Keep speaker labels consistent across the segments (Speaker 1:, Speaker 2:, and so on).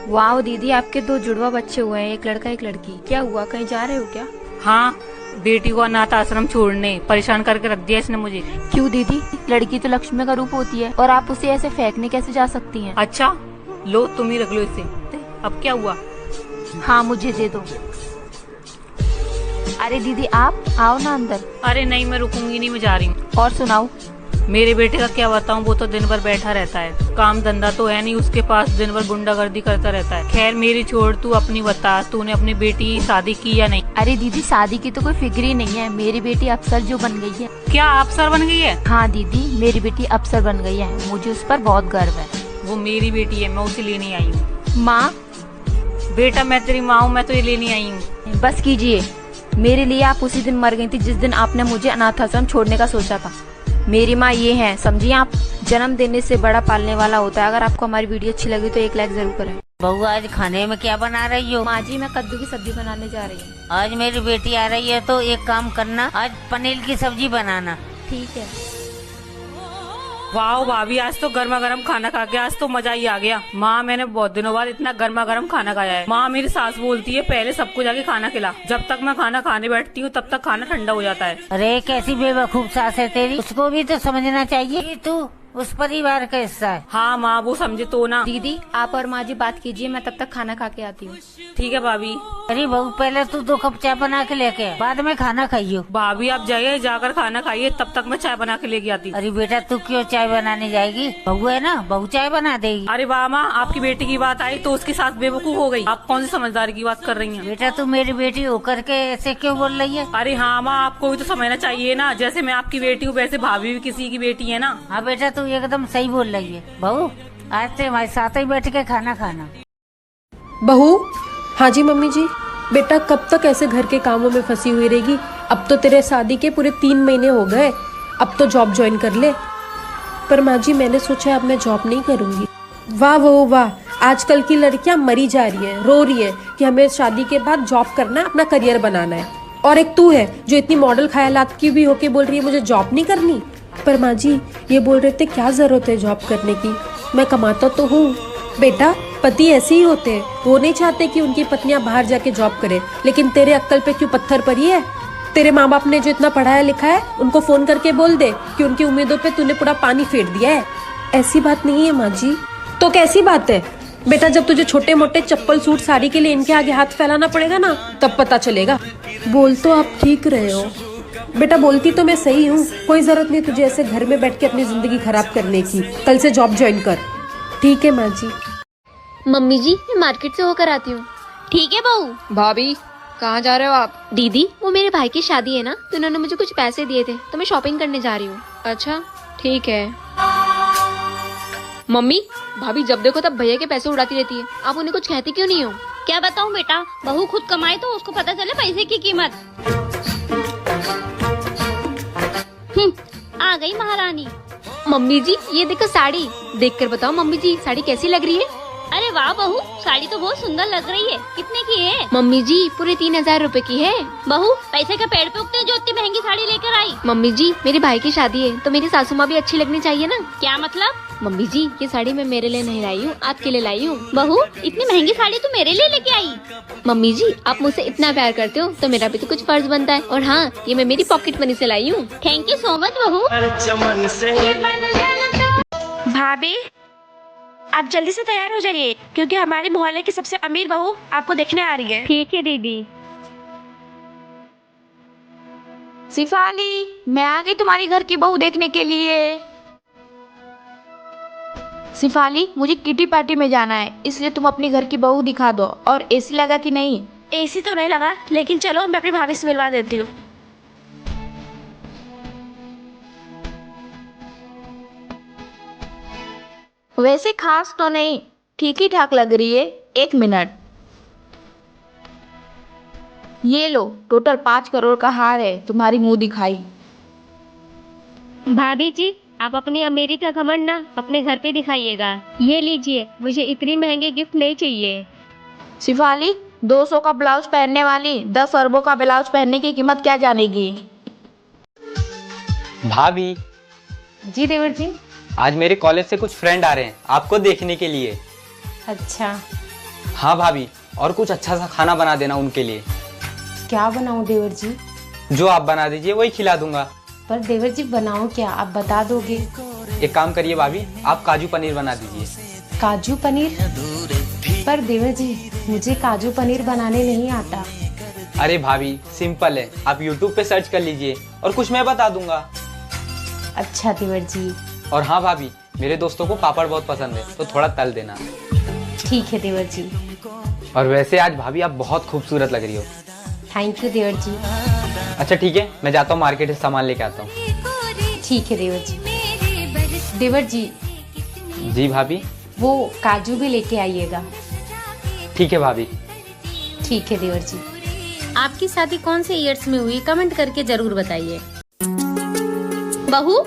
Speaker 1: वाह दीदी, आपके 2 जुड़वा बच्चे हुए हैं, एक लड़का एक लड़की। क्या हुआ, कहीं जा रहे हो क्या?
Speaker 2: हाँ, बेटी को अनाथ आश्रम छोड़ने परेशान करके रख दिया इसने मुझे।
Speaker 1: क्यों दीदी, लड़की तो लक्ष्मी का रूप होती है और आप उसे ऐसे फेंकने कैसे जा सकती हैं?
Speaker 2: अच्छा, लो तुम ही रख लो इसे। अब क्या हुआ?
Speaker 1: हाँ, मुझे दे दो। अरे दीदी, आप आओ ना अंदर।
Speaker 2: अरे नहीं, मैं रुकूंगी नहीं, मैं जा रही हूँ।
Speaker 1: और सुनाओ।
Speaker 2: मेरे बेटे का क्या बताऊँ, वो तो दिन भर बैठा रहता है, काम धंधा तो है नहीं उसके पास, दिन भर गुंडागर्दी करता रहता है। खैर मेरी छोड़, तू अपनी बता, तूने अपनी बेटी की शादी की या नहीं?
Speaker 1: अरे दीदी, शादी की तो कोई फिक्र ही नहीं है, मेरी बेटी अफसर जो बन गई है।
Speaker 2: क्या अफसर बन गई है?
Speaker 1: हाँ दीदी, मेरी बेटी अफसर बन गई है, मुझे उस पर बहुत गर्व है।
Speaker 2: वो मेरी बेटी है, मैं उसे लेने आई हूँ।
Speaker 1: माँ?
Speaker 2: बेटा मैं तेरी माँ हूँ, मैं तो ये लेने आई हूँ।
Speaker 1: बस कीजिए, मेरे लिए आप उसी दिन मर गई थी जिस दिन आपने मुझे अनाथ आश्रम छोड़ने का सोचा था। मेरी माँ ये है, समझिए आप। जन्म देने से बड़ा पालने वाला होता है। अगर आपको हमारी वीडियो अच्छी लगी तो 1 लाइक जरूर करें।
Speaker 3: बहू, आज खाने में क्या बना रही हो?
Speaker 1: माँ जी, मैं कद्दू की सब्जी बनाने जा रही हूँ।
Speaker 3: आज मेरी बेटी आ रही है तो एक काम करना, आज पनीर की सब्जी बनाना।
Speaker 1: ठीक है।
Speaker 2: वाह भाभी, आज तो गर्मा गर्म खाना खा के आज तो मजा ही आ गया। माँ, मैंने बहुत दिनों बाद इतना गर्मा गर्म खाना खाया है। माँ, मेरी सास बोलती है पहले सबको जाके खाना खिला, जब तक मैं खाना खाने बैठती हूँ तब तक खाना ठंडा हो जाता है।
Speaker 3: अरे कैसी बेवकूफ सास है तेरी, उसको भी तो समझना चाहिए कि तू उस परिवार का हिस्सा है।
Speaker 2: हाँ माँ, वो समझे तो ना।
Speaker 1: दीदी, आप और माँ जी बात कीजिए, मैं तब तक खाना खा के आती हूँ।
Speaker 2: ठीक है भाभी।
Speaker 3: अरे बहू, पहले तू 2 कप चाय बना के लेके आ, बाद में खाना खाइयो।
Speaker 2: भाभी आप जाइए, जाकर खाना खाइए, तब तक मैं चाय बना के लेके आती हूँ।
Speaker 3: अरे बेटा, तू क्यों चाय बनाने जाएगी? बहू है ना, बहू चाय बना देगी।
Speaker 2: अरे वाह माँ, आपकी बेटी की बात आई तो उसके साथ बेवकूफ हो गई। आप कौन सी समझदारी की बात कर रही हैं?
Speaker 3: बेटा, तू मेरी बेटी होकर के ऐसे क्यों बोल रही है?
Speaker 2: अरे हाँ माँ, आपको भी तो समझना चाहिए ना, जैसे मैं आपकी बेटी हूँ वैसे भाभी भी किसी की बेटी है ना।
Speaker 3: हाँ बेटा, तू एकदम सही बोल रही है। बहू, आज से हमारे साथ ही बैठ के खाना खाना।
Speaker 4: बहू। हाँ जी मम्मी जी। बेटा, कब तक ऐसे घर के कामों में फंसी हुई रहेगी? अब तो तेरे शादी के पूरे 3 महीने हो गए, अब तो जॉब ज्वाइन कर ले। पर माँ जी, मैंने सोचा अब मैं जॉब नहीं करूँगी। वाह बहू वाह, आजकल की लड़कियां मरी जा रही हैं, रो रही हैं कि हमें शादी के बाद जॉब करना है, अपना करियर बनाना है। और एक तू है जो इतनी मॉडल ख्यालात की भी होके बोल रही है मुझे जॉब नहीं करनी। पर माँ जी, ये बोल रहे थे क्या जरूरत है जॉब करने की, मैं कमाता तो हूँ। बेटा, पति ऐसे ही होते हैं, वो नहीं चाहते कि उनकी पत्नियां बाहर जाके जॉब करें, लेकिन तेरे अक्कल पे क्यों पत्थर पड़ी है? तेरे माँ बाप ने जो इतना पढ़ाया लिखा है उनको फोन करके बोल दे कि उनकी उम्मीदों पे तूने पूरा पानी फेर दिया है। ऐसी बात नहीं है माँ जी। तो कैसी बात है बेटा? जब तुझे छोटे मोटे चप्पल सूट साड़ी के लिए इनके आगे हाथ फैलाना पड़ेगा ना, तब पता चलेगा। बोल तो आप ठीक रहे हो बेटा, बोलती तो मैं सही हूँ। कोई जरूरत नहीं तुझे ऐसे घर में बैठ के अपनी जिंदगी खराब करने की, कल से जॉब ज्वाइन कर। ठीक है माँ जी।
Speaker 5: मम्मी जी, मैं मार्केट से होकर आती हूँ। ठीक है बहू।
Speaker 6: भाभी, कहाँ जा रहे हो आप?
Speaker 5: दीदी, वो मेरे भाई की शादी है ना, तो उन्होंने मुझे कुछ पैसे दिए थे, तो मैं शॉपिंग करने जा रही हूँ।
Speaker 6: अच्छा, ठीक है। मम्मी, भाभी जब देखो तब भैया के पैसे उड़ाती रहती है, आप उन्हें कुछ कहती क्यों नहीं हो?
Speaker 5: क्या बताऊँ बेटा, बहू खुद कमाए तो उसको पता चले पैसे की कीमत। आ गई महारानी।
Speaker 6: मम्मी जी, ये देखो साड़ी, देखकर बताओ मम्मी जी, साड़ी कैसी लग रही है?
Speaker 5: अरे वाह बहू, साड़ी तो बहुत सुंदर लग रही है। कितने की है?
Speaker 6: मम्मी जी, पूरे 3000 रुपए की है।
Speaker 5: बहू, पैसे के पेड़ पे उगते जो इतनी महंगी साड़ी लेकर आई?
Speaker 6: मम्मी जी, मेरे भाई की शादी है तो मेरी सासू माँ भी अच्छी लगनी चाहिए ना।
Speaker 5: क्या मतलब?
Speaker 6: मम्मी जी, ये साड़ी मैं मेरे लिए नहीं लाई हूँ, आपके लिए लाई हूँ।
Speaker 5: बहू, इतनी महंगी साड़ी तू मेरे लिए लेके आई?
Speaker 6: मम्मी जी, आप मुझसे इतना प्यार करते हो तो मेरा भी तो कुछ फर्ज बनता है। और हाँ, ये मैं मेरी पॉकेट मनी से लाई हूँ।
Speaker 5: थैंक यू सो मच बहू।
Speaker 7: भाभी, आप जल्दी से तैयार हो जाइए क्योंकि हमारे मोहल्ले की सबसे अमीर बहू आपको देखने आ रही है।
Speaker 5: ठीक है दीदी।
Speaker 7: सिफाली, मैं आ गई तुम्हारी घर की बहू देखने के लिए। सिफाली, मुझे किटी पार्टी में जाना है, इसलिए तुम अपनी घर की बहू दिखा दो। और एसी लगा कि नहीं? एसी तो नहीं लगा, लेकिन चलो मैं अपनी भाभी से मिलवा देती हूँ। वैसे खास तो नहीं, ठीक ही ठाक लग रही है। 1 मिनट, ये लो, टोटल 5 करोड़ का हार है, तुम्हारी मुंह दिखाई।
Speaker 5: भाभी जी, आप अपनी अमेरी का घमंड ना अपने घर पे दिखाइएगा। ये लीजिए, मुझे इतनी महंगे गिफ्ट नहीं चाहिए।
Speaker 7: शिफाली, 200 का ब्लाउज पहनने वाली 10 अरबों का ब्लाउज पहनने की कीमत क्या जानेगी?
Speaker 8: भाभी
Speaker 1: जी देवर जी।
Speaker 8: आज मेरे कॉलेज से कुछ फ्रेंड आ रहे हैं आपको देखने के लिए।
Speaker 1: अच्छा,
Speaker 8: हाँ भाभी, और कुछ अच्छा सा खाना बना देना उनके लिए।
Speaker 4: क्या बनाऊं देवर जी?
Speaker 8: जो आप बना दीजिए वही खिला दूंगा।
Speaker 4: पर देवर जी बनाऊं क्या, आप बता दोगे?
Speaker 8: एक काम करिए भाभी, आप काजू पनीर बना दीजिए।
Speaker 4: काजू पनीर? पर देवर जी मुझे काजू पनीर बनाने नहीं आता।
Speaker 8: अरे भाभी सिंपल है, आप YouTube पे सर्च कर लीजिए और कुछ मैं बता दूंगा।
Speaker 4: अच्छा देवर जी।
Speaker 8: और हाँ भाभी, मेरे दोस्तों को पापड़ बहुत पसंद है, तो थोड़ा तल देना।
Speaker 4: ठीक है देवर जी।
Speaker 8: और वैसे आज भाभी आप बहुत खूबसूरत लग रही हो।
Speaker 4: थैंक यू देवर जी।
Speaker 8: अच्छा ठीक है, मैं जाता हूँ मार्केट से सामान लेके आता हूँ।
Speaker 4: ठीक है देवर जी। देवर जी
Speaker 8: जी भाभी।
Speaker 4: वो काजू भी लेके आइएगा।
Speaker 8: ठीक है भाभी।
Speaker 4: ठीक है देवर जी।
Speaker 9: आपकी शादी कौन से ईयर्स में हुई, कमेंट करके जरूर बताइए।
Speaker 6: बहू,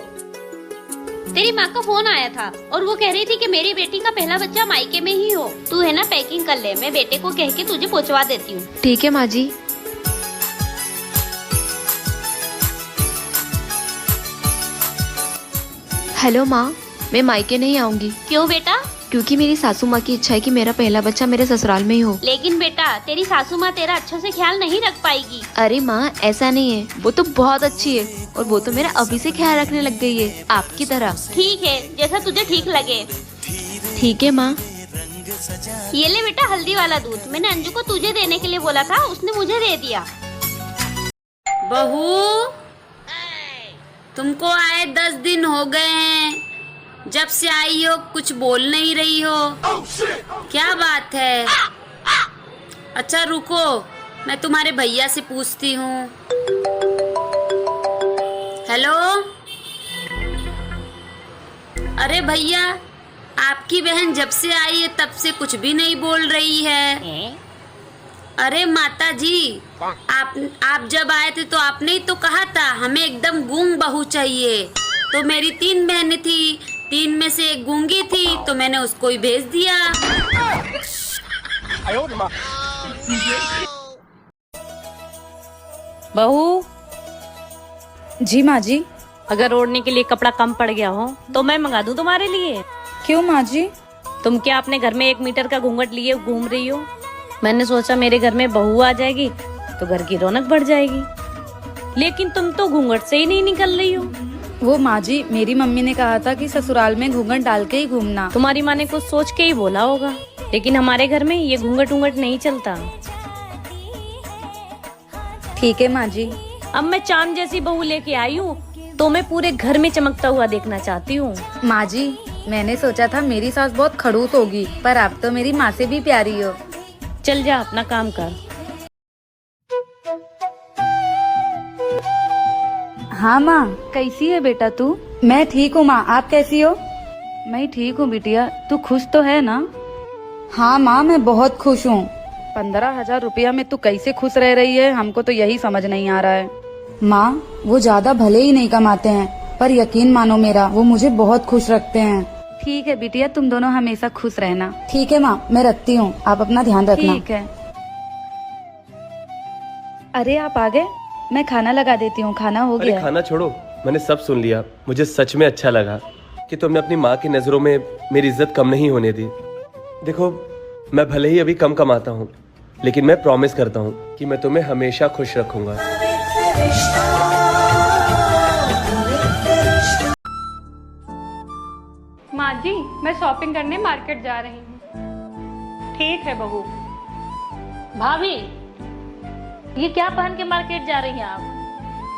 Speaker 6: तेरी माँ का फोन आया था और वो कह रही थी कि मेरी बेटी का पहला बच्चा मायके में ही हो। तू है ना पैकिंग कर ले, मैं बेटे को कह के तुझे पहुँचवा देती हूँ।
Speaker 1: ठीक है माँ जी। हेलो माँ, मैं मायके नहीं आऊंगी।
Speaker 6: क्यों बेटा?
Speaker 1: क्योंकि मेरी सासू माँ की इच्छा है कि मेरा पहला बच्चा मेरे ससुराल में ही हो।
Speaker 6: लेकिन बेटा, तेरी सासू माँ तेरा अच्छे से ख्याल नहीं रख पाएगी।
Speaker 1: अरे माँ ऐसा नहीं है, वो तो बहुत अच्छी है और वो तो मेरा अभी से ख्याल रखने लग गई है, आपकी तरह।
Speaker 6: ठीक है, जैसा तुझे ठीक लगे।
Speaker 1: ठीक है माँ।
Speaker 6: ये ले बेटा हल्दी वाला दूध, मैंने अंजू को तुझे देने के लिए बोला था, उसने मुझे दे दिया।
Speaker 2: बहू, तुमको आए 10 दिन हो गए हैं, जब से आई हो कुछ बोल नहीं रही हो। क्या बात है? अच्छा रुको, मैं तुम्हारे भैया से पूछती हूँ। हेलो, अरे भैया, आपकी बहन जब से आई है तब से कुछ भी नहीं बोल रही है। अरे माता जी, आप जब आए थे तो आपने ही तो कहा था हमें एकदम गूंग बहू चाहिए। तो मेरी 3 बहनें थी, 3 में से एक गूंगी थी, तो मैंने उसको ही भेज दिया। बहू
Speaker 10: जी माँ जी।
Speaker 2: अगर ओढ़ने के लिए कपड़ा कम पड़ गया हो तो मैं मंगा दूं तुम्हारे लिए।
Speaker 10: क्यों माँ जी?
Speaker 2: तुम क्या अपने घर में 1 मीटर का घूंघट लिए घूम रही हो? मैंने सोचा मेरे घर में बहू आ जाएगी तो घर की रौनक बढ़ जाएगी, लेकिन तुम तो घूंघट से ही नहीं निकल रही हो।
Speaker 10: वो माँ जी, मेरी मम्मी ने कहा था कि ससुराल में घूंघट डाल के ही घूमना।
Speaker 2: तुम्हारी माँ ने कुछ सोच के ही बोला होगा, लेकिन हमारे घर में ये घूंघट उंघट नहीं चलता।
Speaker 10: ठीक है माँ जी।
Speaker 2: अब मैं चांद जैसी बहू लेके आई हूँ, तो मैं पूरे घर में चमकता हुआ देखना चाहती हूँ।
Speaker 10: माँ जी, मैंने सोचा था मेरी सास बहुत खड़ूस होगी, पर आप तो मेरी माँ से भी प्यारी हो।
Speaker 2: चल जा अपना काम कर।
Speaker 10: हाँ माँ, कैसी है बेटा तू? मैं ठीक हूँ माँ, आप कैसी हो? मैं ठीक हूँ बिटिया, तू खुश तो है ना? हाँ माँ, मैं बहुत खुश हूँ। 15,000 रुपया में तू कैसे खुश रह रही है, हमको तो यही समझ नहीं आ रहा है। माँ, वो ज्यादा भले ही नहीं कमाते हैं, पर यकीन मानो मेरा, वो मुझे बहुत खुश रखते हैं। ठीक है बिटिया, तुम दोनों हमेशा खुश रहना। ठीक है माँ, मैं रखती हूँ, आप अपना ध्यान रखना। ठीक है। अरे आप आ गए, मैं खाना लगा देती हूँ, खाना हो गया।
Speaker 11: अरे खाना छोड़ो, मैंने सब सुन लिया। मुझे सच में अच्छा लगा कि तुमने अपनी माँ की नजरों में मेरी इज्जत कम नहीं होने दी। देखो, मैं भले ही अभी कम कमाता हूँ, लेकिन मैं प्रॉमिस करता हूँ कि मैं तुम्हें हमेशा खुश रखूंगा।
Speaker 12: माँ जी, मैं शॉपिंग करने मार्केट जा रही हूँ।
Speaker 2: ठीक है बहू। भाभी, ये क्या पहन के मार्केट जा रही हैं आप?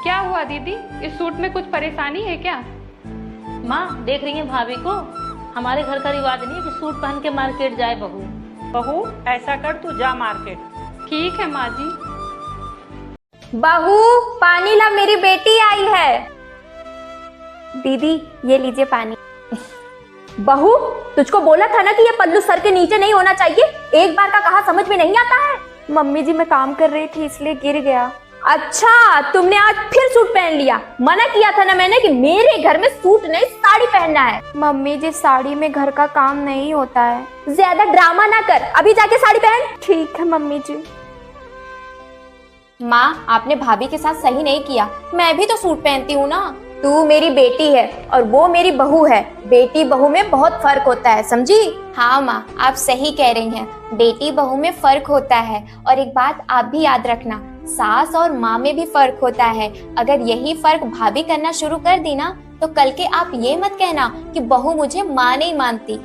Speaker 12: क्या हुआ दीदी, इस सूट में कुछ परेशानी है क्या?
Speaker 2: माँ देख रही हैं भाभी को? हमारे घर का रिवाज नहीं है कि सूट पहन के मार्केट जाए बहू।
Speaker 13: बहू, ऐसा कर, तू जा मार्केट।
Speaker 12: ठीक है माँ जी।
Speaker 14: बहू, पानी ला, मेरी बेटी आई है। दीदी ये लीजिए पानी। बहू, तुझको बोला था ना कि ये पल्लू सर के नीचे नहीं होना चाहिए, एक बार का कहा समझ में नहीं आता है। मम्मी जी, मैं काम कर रही थी इसलिए गिर गया। अच्छा, तुमने आज फिर सूट पहन लिया? मना किया था ना मैंने कि मेरे घर में सूट नहीं साड़ी पहनना है। मम्मी जी, साड़ी में घर का काम नहीं होता है। ज्यादा ड्रामा ना कर, अभी जाके साड़ी पहन। ठीक है मम्मी जी। माँ, आपने भाभी के साथ सही नहीं किया, मैं भी तो सूट पहनती हूँ ना। तू मेरी बेटी है और वो मेरी बहू है। बेटी बहू में बहुत फर्क होता है, समझी? हाँ माँ, आप सही कह रही हैं, बेटी बहू में फर्क होता है। और एक बात आप भी याद रखना, सास और माँ में भी फर्क होता है। अगर यही फर्क भाभी करना शुरू कर दी ना, तो कल के आप ये मत कहना कि बहू मुझे माँ नहीं मानती।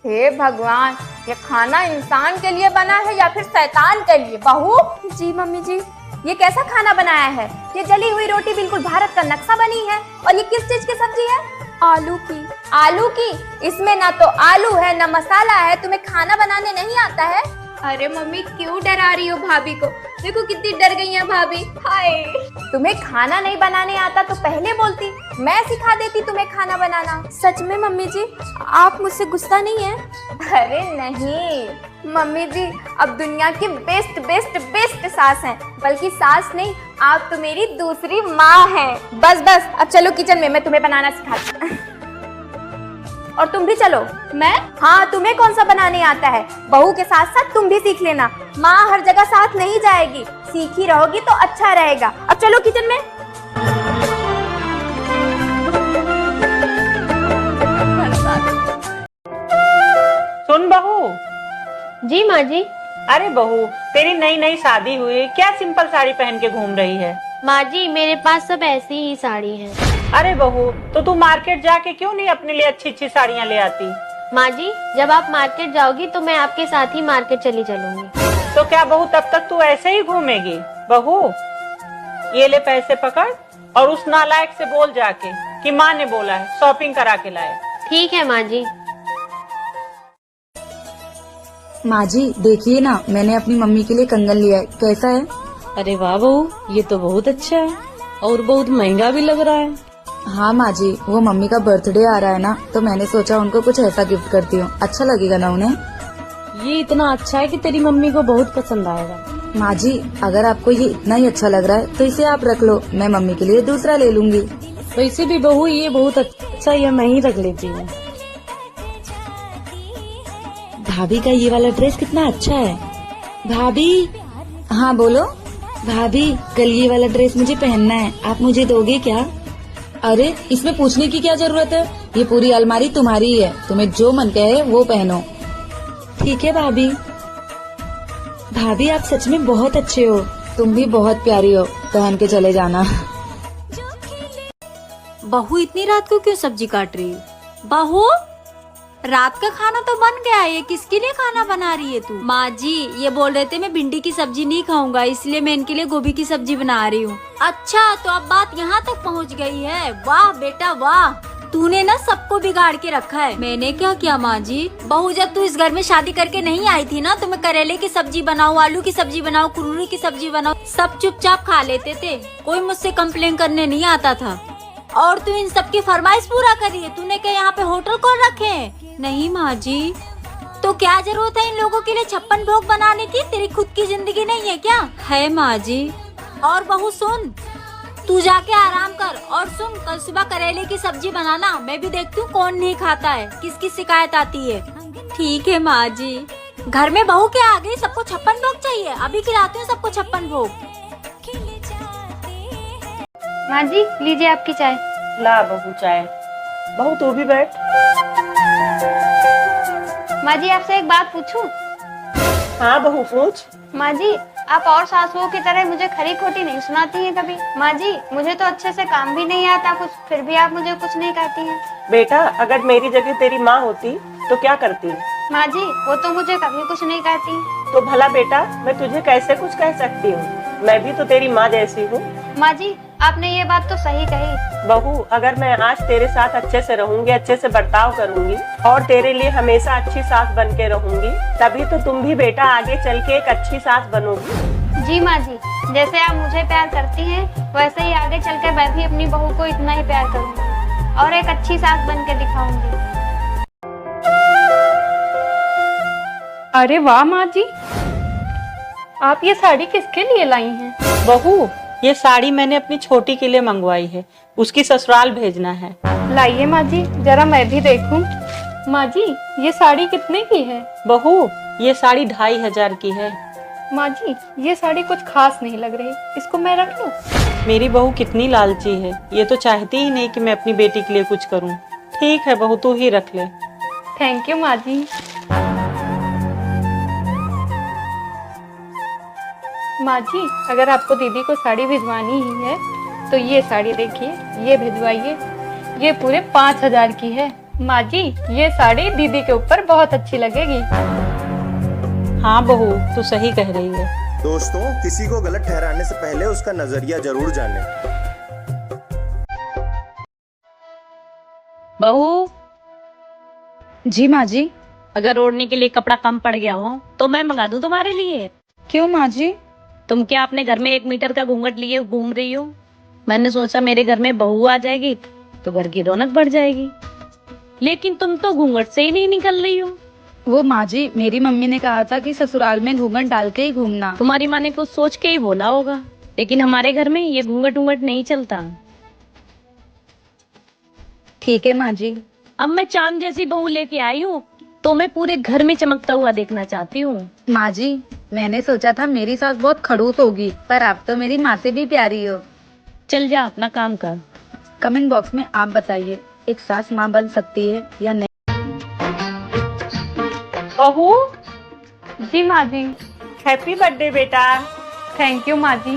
Speaker 14: हे भगवान, ये खाना इंसान के लिए बना है या फिर शैतान के लिए? बहू जी मम्मी जी, ये कैसा खाना बनाया है? ये जली हुई रोटी बिल्कुल भारत का नक्शा बनी है। और ये किस चीज की सब्जी है? आलू की। आलू की? इसमें ना तो आलू है ना मसाला है। तुम्हें खाना बनाने नहीं आता है? अरे मम्मी, क्यों डरा रही हो भाभी को? देखो कितनी डर गई है भाभी। हाय, तुम्हें खाना नहीं बनाने आता तो पहले बोलती, मैं सिखा देती तुम्हें खाना बनाना। सच में मम्मी जी, आप मुझसे गुस्सा नहीं है? अरे नहीं मम्मी जी, अब दुनिया की बेस्ट बेस्ट बेस्ट सास हैं। बल्कि सास नहीं, आप तो मेरी दूसरी माँ हैं। बस बस, अब चलो किचन में, मैं तुम्हें बनाना सिखाती हूँ। और तुम भी चलो। मैं? हाँ, तुम्हें कौन सा बनाने आता है? बहू के साथ साथ तुम भी सीख लेना। माँ हर जगह साथ नहीं जाएगी, सीखी रहोगी तो अच्छा रहेगा। अब चलो किचन में।
Speaker 13: सुन बहू।
Speaker 5: जी माँ जी।
Speaker 13: अरे बहू, तेरी नई नई शादी हुई, क्या सिंपल साड़ी पहन के घूम रही है?
Speaker 5: माँ जी, मेरे पास सब ऐसी ही साड़ी हैं।
Speaker 13: अरे बहू, तो तू मार्केट जाके क्यों नहीं अपने लिए अच्छी अच्छी साड़ियाँ ले आती?
Speaker 5: माँ जी, जब आप मार्केट जाओगी तो मैं आपके साथ ही मार्केट चली चलूंगी।
Speaker 13: तो क्या बहू तब तक तू ऐसे ही घूमेगी? बहू, ये ले पैसे पकड़ और उस नालायक से बोल जाके कि माँ ने बोला है शॉपिंग करा के लाए।
Speaker 5: ठीक है माँ जी।
Speaker 10: माँ जी देखिए ना, मैंने अपनी मम्मी के लिए कंगन लिया है, कैसा है?
Speaker 2: अरे वाह बहू, ये तो बहुत अच्छा है और बहुत महंगा भी लग रहा है।
Speaker 10: हाँ माँ जी, वो मम्मी का बर्थडे आ रहा है ना, तो मैंने सोचा उनको कुछ ऐसा गिफ्ट करती हूँ, अच्छा लगेगा ना उन्हें।
Speaker 2: ये इतना अच्छा है कि तेरी मम्मी को बहुत पसंद आएगा।
Speaker 10: माँ जी, अगर आपको ये इतना ही अच्छा लग रहा है तो इसे आप रख लो, मैं मम्मी के लिए दूसरा ले लूंगी।
Speaker 2: वैसे भी बहू ये बहुत अच्छा, ये मैं ही रख लेती हूँ।
Speaker 10: भाभी का ये वाला ड्रेस कितना अच्छा है। भाभी। हाँ बोलो। भाभी, कल ये वाला ड्रेस मुझे पहनना है, आप मुझे दोगे क्या? अरे इसमें पूछने की क्या जरूरत है, ये पूरी अलमारी तुम्हारी है, तुम्हें जो मन कहे वो पहनो। ठीक है भाभी। भाभी आप सच में बहुत अच्छे हो, तुम भी बहुत प्यारी हो, पहन के चले जाना।
Speaker 9: बहू इतनी रात को क्यों सब्जी काट रही है? बहू, रात का खाना तो बन गया है, किसके लिए खाना बना रही है तू? माँ जी, ये बोल रहे थे मैं भिंडी की सब्जी नहीं खाऊंगा, इसलिए मैं इनके लिए गोभी की सब्जी बना रही हूँ। अच्छा, तो अब बात यहाँ तक पहुँच गई है। वाह बेटा वाह, तूने ना सबको बिगाड़ के रखा है। मैंने क्या किया माँ जी? बहू, जब तू इस घर में शादी करके नहीं आई थी ना, तो मैं करेले की सब्जी बनाऊँ, आलू की सब्जी बनाऊँ, कुरमुरी की सब्जी बनाऊँ, सब चुपचाप खा लेते थे, कोई मुझसे कंप्लेन करने नहीं आता था। और तू इन सबकी फरमाइश पूरा करी है। तूने क्या यहाँ पे होटल खोल रखे हैं? नहीं माँ जी। तो क्या जरूरत है इन लोगों के लिए 56 भोग बनाने की? तेरी खुद की जिंदगी नहीं है क्या? है माँ जी। और बहू सुन, तू जाके आराम कर, और सुन, कल सुबह करेले की सब्जी बनाना, मैं भी देखती हूँ कौन नहीं खाता है, किसकी शिकायत आती है। ठीक है माँ जी। घर में बहू के आ गई, सबको 56 भोग चाहिए, अभी खिलाती हूँ सबको 56 भोग।
Speaker 5: माँ जी, लीजिए आपकी चाय।
Speaker 13: ला बहू चाय। बहू तू भी बैठ।
Speaker 5: माँ जी, आपसे एक बात पूछूं?
Speaker 13: हाँ बहू पूछ।
Speaker 5: माँ जी, आप और सासुओं की तरह मुझे खरी खोटी नहीं सुनाती हैं कभी। माँ जी, मुझे तो अच्छे से काम भी नहीं आता कुछ, फिर भी आप मुझे कुछ नहीं कहती हैं।
Speaker 13: बेटा, अगर मेरी जगह तेरी माँ होती तो क्या करती?
Speaker 5: माँ जी, वो तो मुझे कभी कुछ नहीं कहती।
Speaker 13: तो भला बेटा, मैं तुझे कैसे कुछ कह सकती हूँ? मैं भी तो तेरी माँ जैसी हूँ।
Speaker 5: माँ जी, आपने ये बात तो सही कही।
Speaker 13: बहू, अगर मैं आज तेरे साथ अच्छे से रहूंगी, अच्छे से बर्ताव करूंगी और तेरे लिए हमेशा अच्छी सास बन के रहूंगी, तभी तो तुम भी बेटा आगे चल के एक अच्छी सास बनोगी।
Speaker 5: जी माँ जी, जैसे आप मुझे प्यार करती हैं, वैसे ही आगे चलकर मैं भी अपनी बहू को इतना ही प्यार करूंगी और एक अच्छी सास बन के दिखाऊंगी।
Speaker 12: अरे वाह माँ जी, आप ये साड़ी किसके लिए लाई हैं?
Speaker 13: बहू, ये साड़ी मैंने अपनी छोटी के लिए मंगवाई है, उसकी ससुराल भेजना है।
Speaker 12: लाइए माँ जी, जरा मैं भी देखूं। माँ जी, ये साड़ी कितने की है?
Speaker 13: बहू, ये साड़ी 2500 की है।
Speaker 12: माँ जी ये साड़ी कुछ खास नहीं लग रही, इसको मैं रख लूं?
Speaker 13: मेरी बहू कितनी लालची है, ये तो चाहती ही नहीं कि मैं अपनी बेटी के लिए कुछ करूं। ठीक है बहू, तू ही रख ले।
Speaker 12: थैंक यू माँ जी। माँ जी अगर आपको दीदी को साड़ी भिजवानी ही है तो ये साड़ी देखिए, ये भिजवाइए, ये पूरे 5,000 की है। माँ जी ये साड़ी दीदी के ऊपर बहुत अच्छी लगेगी।
Speaker 13: हाँ बहू तू सही कह रही है।
Speaker 15: दोस्तों किसी को गलत ठहराने से पहले उसका नजरिया जरूर जाने।
Speaker 6: बहू
Speaker 10: जी माँ जी।
Speaker 6: अगर ओढ़ने के लिए कपड़ा कम पड़ गया हो तो मैं मंगा दूं तुम्हारे लिए।
Speaker 10: क्यों माँ जी?
Speaker 6: तुम क्या अपने घर में 1 मीटर का घूंघट लिए घूम रही हो? मैंने सोचा मेरे घर में बहू आ जाएगी तो घर की रौनक बढ़ जाएगी, लेकिन तुम तो घूंघट से ही नहीं निकल रही हो।
Speaker 10: वो माँ जी मेरी मम्मी ने कहा था कि ससुराल में घूंघट डाल के ही घूमना।
Speaker 6: तुम्हारी माँ ने कुछ सोच के ही बोला होगा, लेकिन हमारे घर में ये घूंघट उंघट नहीं चलता।
Speaker 10: ठीक है माँ जी।
Speaker 6: अब मैं चांद जैसी बहू लेके आई हूँ तो मैं पूरे घर में चमकता हुआ देखना चाहती हूँ।
Speaker 10: माँ जी मैंने सोचा था मेरी सास बहुत खड़ूस होगी, पर आप तो मेरी माँ से भी प्यारी हो।
Speaker 6: चल जा अपना काम कर।
Speaker 10: कमेंट बॉक्स में आप बताइए एक सास माँ बन सकती है या नहीं।
Speaker 13: बहू
Speaker 12: जी माँ जी।
Speaker 13: हैप्पी बर्थडे बेटा।
Speaker 12: थैंक यू माँ जी।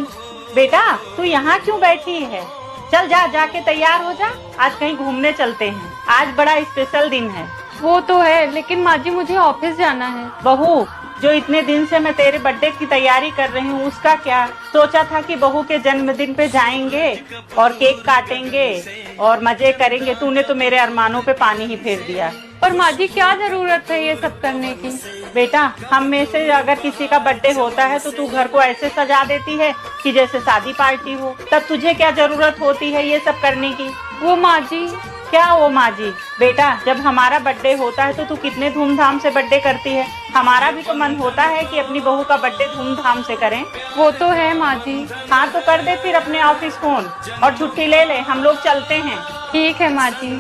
Speaker 13: बेटा तू यहाँ क्यों बैठी है? चल जा, जाके तैयार हो जा, आज कहीं घूमने चलते हैं। आज बड़ा स्पेशल दिन है।
Speaker 12: वो तो है, लेकिन माँ जी मुझे ऑफिस जाना है।
Speaker 13: बहू जो इतने दिन से मैं तेरे बर्थडे की तैयारी कर रही हूँ उसका क्या? सोचा था कि बहू के जन्मदिन पे जाएंगे और केक काटेंगे और मजे करेंगे। तूने तो मेरे अरमानों पे पानी ही फेर दिया।
Speaker 12: पर माँ जी क्या जरूरत है ये सब करने की?
Speaker 13: बेटा हम में से अगर किसी का बर्थडे होता है तो तू घर को ऐसे सजा देती है कि जैसे शादी पार्टी हो। तब तुझे क्या जरूरत होती है ये सब करने की?
Speaker 12: वो माँ जी।
Speaker 13: क्या वो माँ जी? बेटा जब हमारा बर्थडे होता है तो तू कितने धूमधाम से बर्थडे करती है। हमारा भी तो मन होता है कि अपनी बहू का बर्थडे धूमधाम से करें।
Speaker 12: वो तो है माँ जी।
Speaker 13: हाँ तो कर दे फिर अपने ऑफिस फोन और छुट्टी ले ले, हम लोग चलते हैं।
Speaker 12: ठीक है माँ जी।